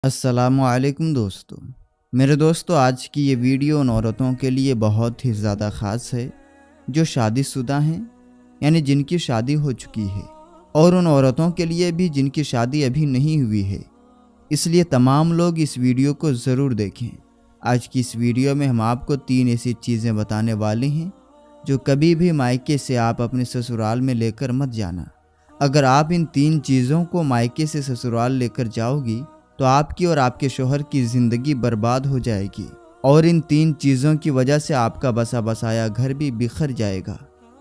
अस्सलामुअलैकुम दोस्तों। मेरे दोस्तों, आज की ये वीडियो उन औरतों के लिए बहुत ही ज़्यादा ख़ास है जो शादीशुदा हैं, यानी जिनकी शादी हो चुकी है, और उन औरतों के लिए भी जिनकी शादी अभी नहीं हुई है। इसलिए तमाम लोग इस वीडियो को ज़रूर देखें। आज की इस वीडियो में हम आपको 3 ऐसी चीज़ें बताने वाले हैं जो कभी भी मायके से आप अपने ससुराल में लेकर मत जाना। अगर आप इन 3 चीज़ों को मायके से ससुराल लेकर जाओगी तो आपकी और आपके शौहर की ज़िंदगी बर्बाद हो जाएगी, और इन 3 चीज़ों की वजह से आपका बसा बसाया घर भी बिखर जाएगा।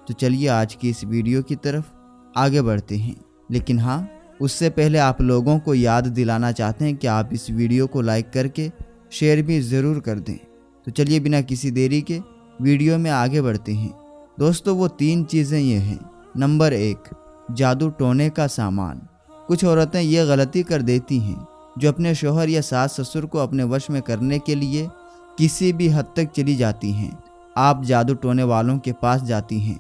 तो चलिए आज की इस वीडियो की तरफ आगे बढ़ते हैं। लेकिन हाँ, उससे पहले आप लोगों को याद दिलाना चाहते हैं कि आप इस वीडियो को लाइक करके शेयर भी ज़रूर कर दें। तो चलिए बिना किसी देरी के वीडियो में आगे बढ़ते हैं। दोस्तों, वो 3 चीज़ें ये हैं। नंबर 1, जादू टोने का सामान। कुछ औरतें ये गलती कर देती हैं जो अपने शौहर या सास ससुर को अपने वश में करने के लिए किसी भी हद तक चली जाती हैं। आप जादू टोने वालों के पास जाती हैं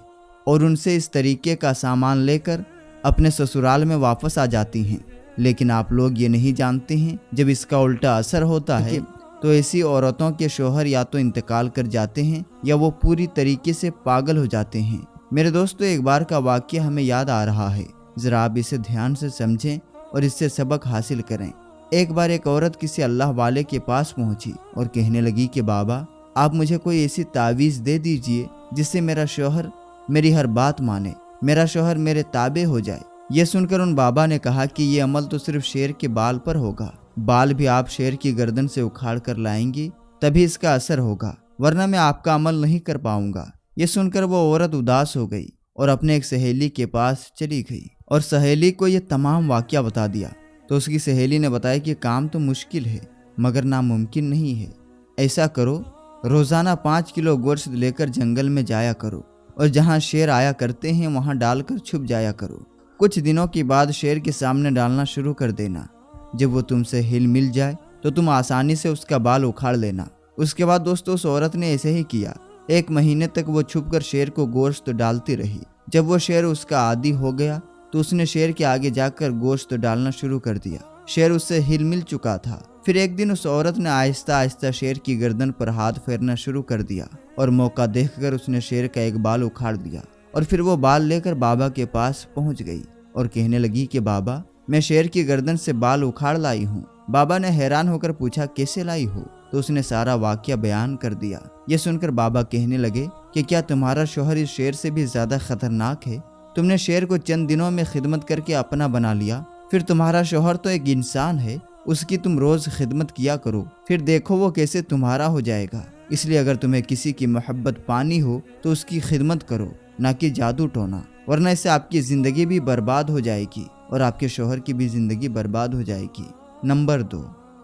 और उनसे इस तरीके का सामान लेकर अपने ससुराल में वापस आ जाती हैं। लेकिन आप लोग ये नहीं जानते हैं, जब इसका उल्टा असर होता है तो ऐसी औरतों के शौहर या तो इंतकाल कर जाते हैं या वो पूरी तरीके से पागल हो जाते हैं। मेरे दोस्तों, एक बार का वाक़या हमें याद आ रहा है, ज़रा आप इसे ध्यान से समझें और इससे सबक हासिल करें। एक बार एक औरत किसी अल्लाह वाले के पास पहुंची और कहने लगी कि बाबा, आप मुझे कोई ऐसी तावीज़ दे दीजिए जिससे मेरा शौहर मेरी हर बात माने, मेरा शौहर मेरे ताबे हो जाए। यह सुनकर उन बाबा ने कहा कि ये अमल तो सिर्फ शेर के बाल पर होगा। बाल भी आप शेर की गर्दन से उखाड़ कर लाएंगी तभी इसका असर होगा, वरना मैं आपका अमल नहीं कर पाऊंगा। ये सुनकर वो औरत उदास हो गई और अपने एक सहेली के पास चली गई और सहेली को ये तमाम वाक़या बता दिया। तो उसकी सहेली ने बताया कि काम तो मुश्किल है मगर नामुमकिन नहीं है। ऐसा करो, रोज़ाना 5 किलो गोश्त लेकर जंगल में जाया करो और जहाँ शेर आया करते हैं वहाँ डालकर छुप जाया करो। कुछ दिनों के बाद शेर के सामने डालना शुरू कर देना। जब वो तुमसे हिल मिल जाए तो तुम आसानी से उसका बाल उखाड़ लेना। उसके बाद दोस्तों, उस औरत ने ऐसे ही किया। 1 महीने तक वो छुपकर शेर को गोश्त डालती रही। जब वो शेर उसका आदी हो गया तो उसने शेर के आगे जाकर गोश्त डालना शुरू कर दिया। शेर उससे हिल मिल चुका था। फिर एक दिन उस औरत ने आहिस्ता आहिस्ता शेर की गर्दन पर हाथ फेरना शुरू कर दिया और मौका देखकर उसने शेर का एक बाल उखाड़ दिया और फिर वो बाल लेकर बाबा के पास पहुंच गई और कहने लगी कि बाबा, मैं शेर की गर्दन से बाल उखाड़ लाई हूँ। बाबा ने हैरान होकर पूछा, कैसे लाई हो? तो उसने सारा वाकया बयान कर दिया। ये सुनकर बाबा कहने लगे कि क्या तुम्हारा शौहर इस शेर से भी ज्यादा खतरनाक है? तुमने शेर को चंद दिनों में खिदमत करके अपना बना लिया। फिर तुम्हारा शौहर तो एक इंसान है, उसकी तुम रोज खिदमत किया करो, फिर देखो वो कैसे तुम्हारा हो जाएगा। इसलिए अगर तुम्हें किसी की मोहब्बत पानी हो तो उसकी खिदमत करो, ना कि जादू टोना, वरना इससे आपकी जिंदगी भी बर्बाद हो जाएगी और आपके शौहर की भी जिंदगी बर्बाद हो जाएगी। नंबर 2,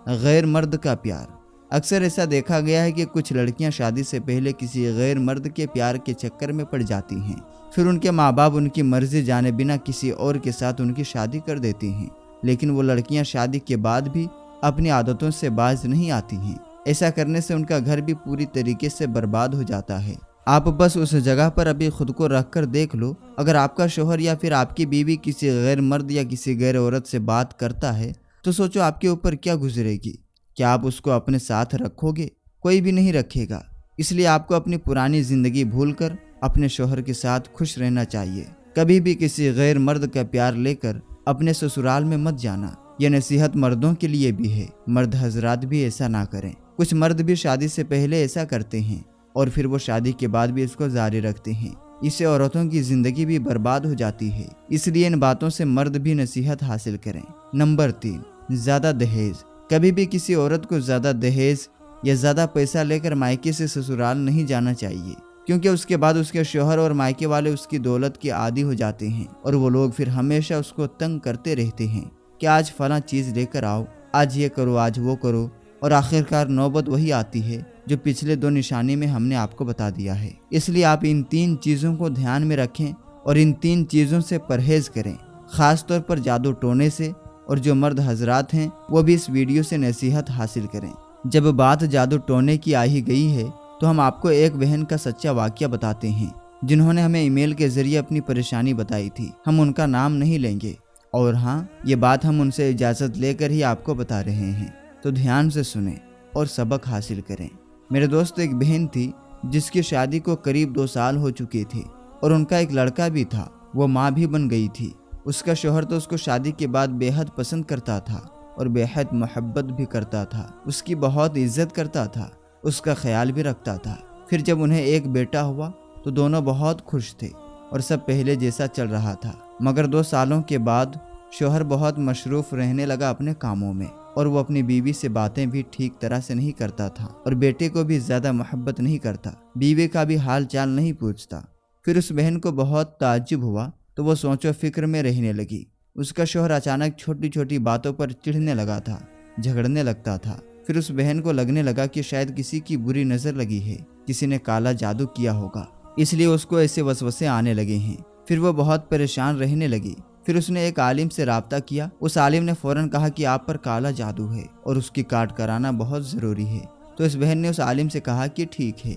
गैर मर्द का प्यार। अक्सर ऐसा देखा गया है कि कुछ लड़कियां शादी से पहले किसी गैर मर्द के प्यार के चक्कर में पड़ जाती हैं। फिर उनके माँ बाप उनकी मर्जी जाने बिना किसी और के साथ उनकी शादी कर देती हैं। लेकिन वो लड़कियां शादी के बाद भी अपनी आदतों से बाज नहीं आती हैं। ऐसा करने से उनका घर भी पूरी तरीके से बर्बाद हो जाता है। आप बस उस जगह पर अभी खुद को रख कर देख लो, अगर आपका शौहर या फिर आपकी बीवी किसी गैर मर्द या किसी गैर औरत से बात करता है तो सोचो आपके ऊपर क्या गुजरेगी। क्या आप उसको अपने साथ रखोगे? कोई भी नहीं रखेगा। इसलिए आपको अपनी पुरानी जिंदगी भूलकर अपने शौहर के साथ खुश रहना चाहिए। कभी भी किसी गैर मर्द का प्यार लेकर अपने ससुराल में मत जाना। यह नसीहत मर्दों के लिए भी है, मर्द हजरात भी ऐसा ना करें। कुछ मर्द भी शादी से पहले ऐसा करते हैं और फिर वो शादी के बाद भी इसको जारी रखते हैं। इससे औरतों की जिंदगी भी बर्बाद हो जाती है। इसलिए इन बातों से मर्द भी नसीहत हासिल करें। नंबर 3, ज्यादा दहेज। कभी भी किसी औरत को ज्यादा दहेज या ज्यादा पैसा लेकर मायके से ससुराल नहीं जाना चाहिए, क्योंकि उसके बाद उसके शौहर और मायके वाले उसकी दौलत के आदी हो जाते हैं और वो लोग फिर हमेशा उसको तंग करते रहते हैं कि आज फला चीज़ लेकर आओ, आज ये करो, आज वो करो, और आखिरकार नौबत वही आती है जो पिछले 2 निशानी में हमने आपको बता दिया है। इसलिए आप इन 3 चीज़ों को ध्यान में रखें और इन 3 चीज़ों से परहेज करें, ख़ास तौर पर जादू टोने से। और जो मर्द हजरात हैं वो भी इस वीडियो से नसीहत हासिल करें। जब बात जादू टोने की आ ही गई है तो हम आपको एक बहन का सच्चा वाकया बताते हैं जिन्होंने हमें ईमेल के जरिए अपनी परेशानी बताई थी। हम उनका नाम नहीं लेंगे और हाँ, ये बात हम उनसे इजाज़त लेकर ही आपको बता रहे हैं। तो ध्यान से सुने और सबक हासिल करें। मेरे दोस्त, एक बहन थी जिसकी शादी को करीब 2 साल हो चुके थे और उनका एक लड़का भी था। वो माँ भी बन गई थी। उसका शौहर तो उसको शादी के बाद बेहद पसंद करता था और बेहद मोहब्बत भी करता था। उसकी बहुत इज्जत करता था, उसका ख्याल भी रखता था। फिर जब उन्हें एक बेटा हुआ तो दोनों बहुत खुश थे और सब पहले जैसा चल रहा था। मगर 2 सालों के बाद शौहर बहुत मशरूफ रहने लगा अपने कामों में और वो अपनी बीवी से बातें भी ठीक तरह से नहीं करता था और बेटे को भी ज़्यादा मोहब्बत नहीं करता, बीवी का भी हाल चाल नहीं पूछता। फिर उस बहन को बहुत ताज्जुब हुआ तो वो सोचो फिक्र में रहने लगी। उसका शौहर अचानक छोटी छोटी बातों पर चिढ़ने लगा था, झगड़ने लगता था। फिर उस बहन को लगने लगा कि शायद किसी की बुरी नज़र लगी है, किसी ने काला जादू किया होगा, इसलिए उसको ऐसे वसवसे आने लगे हैं। फिर वो बहुत परेशान रहने लगी। फिर उसने एक आलिम से राब्ता किया। उस आलिम ने फौरन कहा कि आप पर काला जादू है और उसकी काट कराना बहुत ज़रूरी है। तो इस बहन ने उस आलिम से कहा कि ठीक है,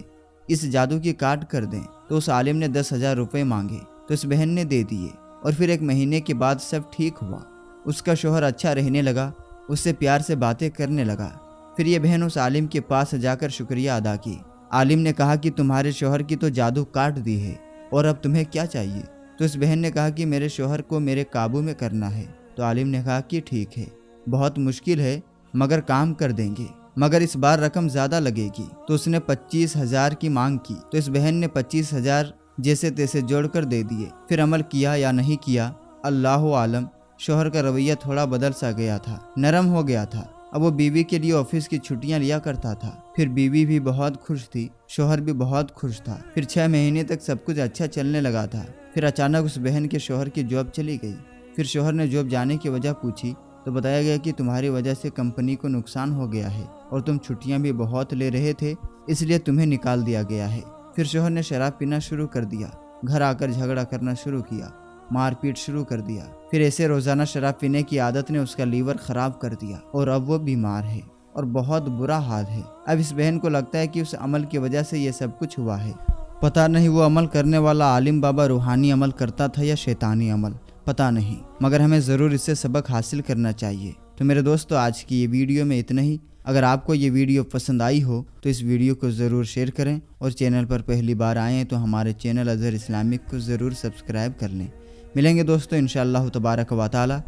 इस जादू की काट कर दें। तो उस आलिम ने 10,000 रुपये मांगे तो इस बहन ने दे दिए और फिर 1 महीने के बाद सब ठीक हुआ। उसका शौहर अच्छा रहने लगा, उससे प्यार से बातें करने लगा। फिर ये बहन उस आलिम के पास जाकर शुक्रिया अदा की। आलिम ने कहा कि तुम्हारे शौहर की तो जादू काट दी है और अब तुम्हें क्या चाहिए? तो इस बहन ने कहा कि मेरे शौहर को मेरे काबू में करना है। तो आलिम ने कहा कि ठीक है, बहुत मुश्किल है मगर काम कर देंगे, मगर इस बार रकम ज़्यादा लगेगी। तो उसने 25,000 की मांग की। तो इस बहन ने 25,000 जैसे तैसे जोड़कर दे दिए। फिर अमल किया या नहीं किया अल्लाह आलम, शौहर का रवैया थोड़ा बदल सा गया था, नरम हो गया था। अब वो बीवी के लिए ऑफिस की छुट्टियां लिया करता था। फिर बीवी भी बहुत खुश थी, शौहर भी बहुत खुश था। फिर 6 महीने तक सब कुछ अच्छा चलने लगा था। फिर अचानक उस बहन के शौहर की जॉब चली गई। फिर शौहर ने जॉब जाने की वजह पूछी तो बताया गया कि तुम्हारी वजह से कंपनी को नुकसान हो गया है और तुम छुट्टियां भी बहुत ले रहे थे, इसलिए तुम्हें निकाल दिया गया है। फिर शौहर ने शराब पीना शुरू कर दिया, घर आकर झगड़ा करना शुरू किया, मारपीट शुरू कर दिया। फिर ऐसे रोजाना शराब पीने की आदत ने उसका लीवर खराब कर दिया और अब वो बीमार है और बहुत बुरा हाल है। अब इस बहन को लगता है कि उस अमल की वजह से ये सब कुछ हुआ है। पता नहीं वो अमल करने वाला आलिम बाबा रूहानी अमल करता था या शैतानी अमल, पता नहीं, मगर हमें ज़रूर इससे सबक हासिल करना चाहिए। तो मेरे दोस्तों, आज की ये वीडियो में इतना ही। अगर आपको ये वीडियो पसंद आई हो तो इस वीडियो को ज़रूर शेयर करें और चैनल पर पहली बार आए हैं तो हमारे चैनल अज़हर इस्लामिक को ज़रूर सब्सक्राइब कर लें। मिलेंगे दोस्तों इंशाअल्लाह तबारक व तआला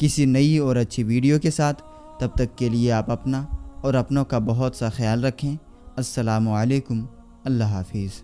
किसी नई और अच्छी वीडियो के साथ। तब तक के लिए आप अपना और अपनों का बहुत सा ख्याल रखें। अस्सलामु अलैकुम, अल्लाह हाफिज़।